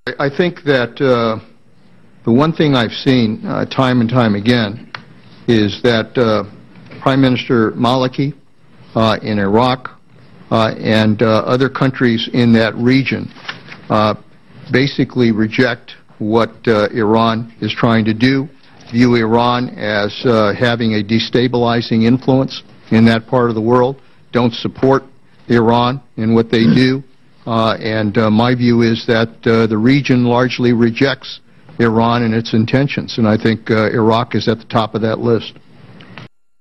I think that the one thing I've seen time and time again is that Prime Minister Maliki in Iraq and other countries in that region basically reject what Iran is trying to do, view Iran as having a destabilizing influence in that part of the world, don't support Iran in what they do. And my view is that the region largely rejects Iran and its intentions, and I think Iraq is at the top of that list.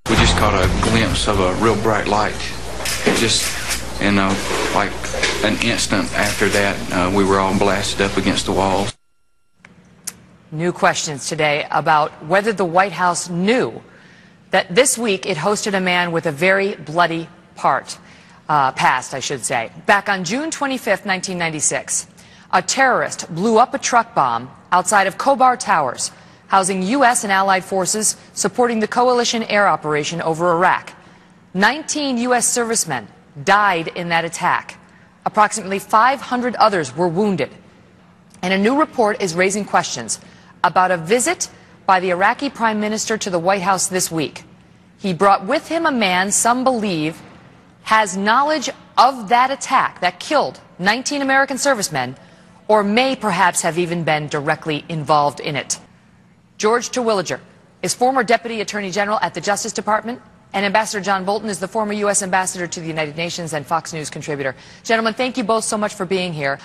We just caught a glimpse of a real bright light. Just in like an instant after that, we were all blasted up against the walls. New questions today about whether the White House knew that this week it hosted a man with a very bloody past, I should say. Back on June 25th, 1996, a terrorist blew up a truck bomb outside of Khobar Towers, housing U.S. and allied forces supporting the coalition air operation over Iraq. 19 U.S. servicemen died in that attack. Approximately 500 others were wounded. And a new report is raising questions about a visit by the Iraqi Prime Minister to the White House this week. He brought with him a man some believe has knowledge of that attack that killed 19 American servicemen, or may perhaps have even been directly involved in it. George Terwilliger is former Deputy Attorney General at the Justice Department, and Ambassador John Bolton is the former U.S. Ambassador to the United Nations and Fox News contributor. Gentlemen, thank you both so much for being here.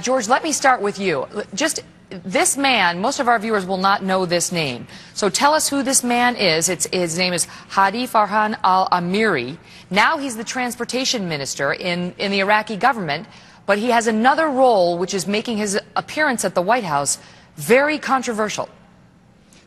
George, let me start with you. Just this man, most of our viewers will not know this name. So tell us who this man is. His name is Hadi Farhan Al-Amiri. Now he's the transportation minister in the Iraqi government, but he has another role which is making his appearance at the White House very controversial.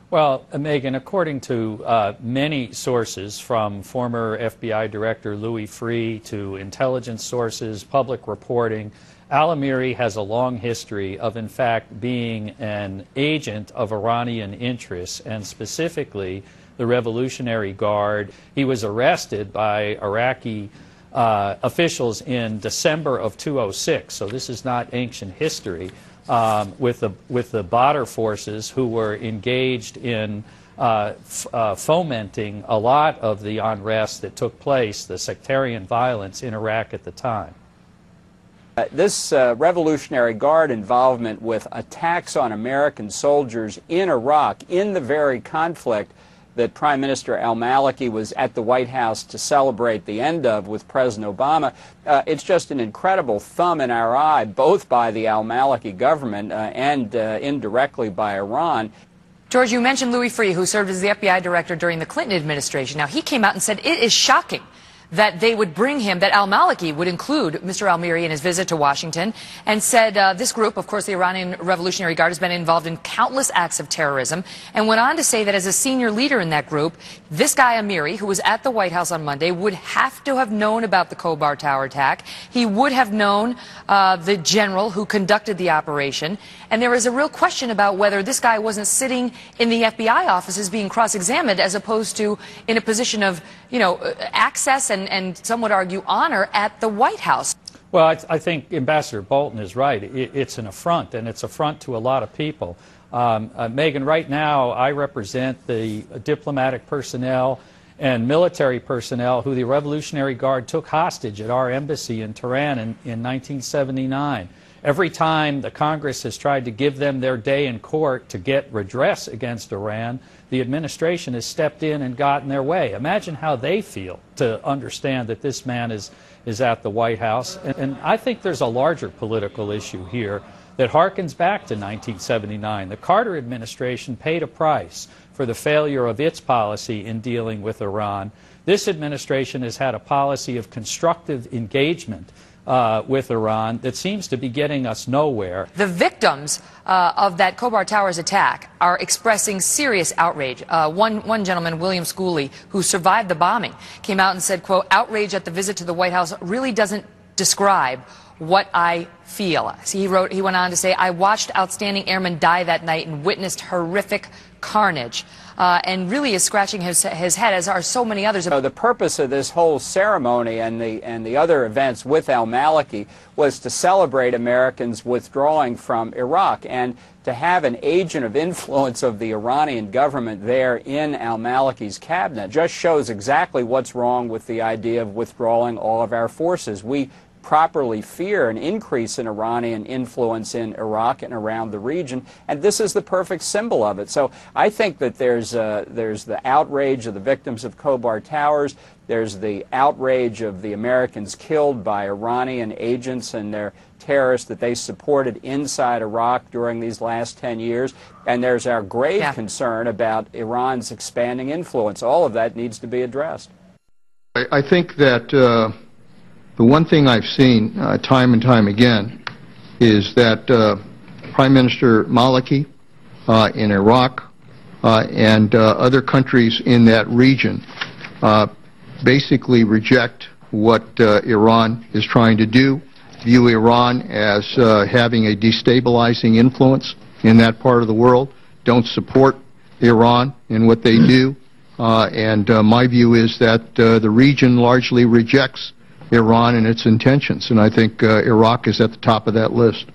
Well, Megan, according to many sources, from former FBI Director Louis Freeh to intelligence sources, public reporting, Al-Amiri has a long history of, in fact, being an agent of Iranian interests, and specifically the Revolutionary Guard. He was arrested by Iraqi officials in December of 2006, so this is not ancient history, with the Badr forces who were engaged in fomenting a lot of the unrest that took place, the sectarian violence in Iraq at the time. This Revolutionary Guard involvement with attacks on American soldiers in Iraq, in the very conflict that Prime Minister al-Maliki was at the White House to celebrate the end of with President Obama, it's just an incredible thumb in our eye, both by the al-Maliki government and indirectly by Iran. George, you mentioned Louis Freeh, who served as the FBI director during the Clinton administration. Now, he came out and said it is shocking that they would bring him, that al-Maliki would include Mr. Al-Amiri in his visit to Washington, and said this group, of course the Iranian Revolutionary Guard, has been involved in countless acts of terrorism, and went on to say that as a senior leader in that group, this guy Amiri, who was at the White House on Monday, would have to have known about the Khobar Tower attack. He would have known the general who conducted the operation, and there is a real question about whether this guy wasn't sitting in the FBI offices being cross-examined as opposed to in a position of, you know, access and some would argue honor at the White House. Well, I think Ambassador Bolton is right. It's an affront, and it's an affront to a lot of people. Megan, right now I represent the diplomatic personnel and military personnel who the Revolutionary Guard took hostage at our embassy in Tehran in 1979. Every time the Congress has tried to give them their day in court to get redress against Iran, the administration has stepped in and gotten their way. Imagine how they feel to understand that this man is at the White House. And I think there's a larger political issue here that harkens back to 1979. The Carter administration paid a price for the failure of its policy in dealing with Iran. This administration has had a policy of constructive engagement with Iran that seems to be getting us nowhere. The victims of that Khobar Towers attack are expressing serious outrage. One gentleman, William Schooley, who survived the bombing, came out and said, quote, "Outrage at the visit to the White House really doesn't describe what I feel. He went on to say, I watched outstanding airmen die that night and witnessed horrific carnage. And really is scratching his head, as are so many others. So the purpose of this whole ceremony and the other events with al-Maliki was to celebrate Americans withdrawing from Iraq, and to have an agent of influence of the Iranian government there in al-Maliki's cabinet just shows exactly what's wrong with the idea of withdrawing all of our forces. We properly fear an increase in Iranian influence in Iraq and around the region, and this is the perfect symbol of it. So I think that there's the outrage of the victims of Khobar Towers, there's the outrage of the Americans killed by Iranian agents and their terrorists that they supported inside Iraq during these last 10 years, and there's our grave concern about Iran's expanding influence. All of that needs to be addressed. I think that the one thing I've seen time and time again is that Prime Minister Maliki in Iraq and other countries in that region basically reject what Iran is trying to do, view Iran as having a destabilizing influence in that part of the world, don't support Iran in what they do, and my view is that the region largely rejects Iran and its intentions, and I think Iraq is at the top of that list.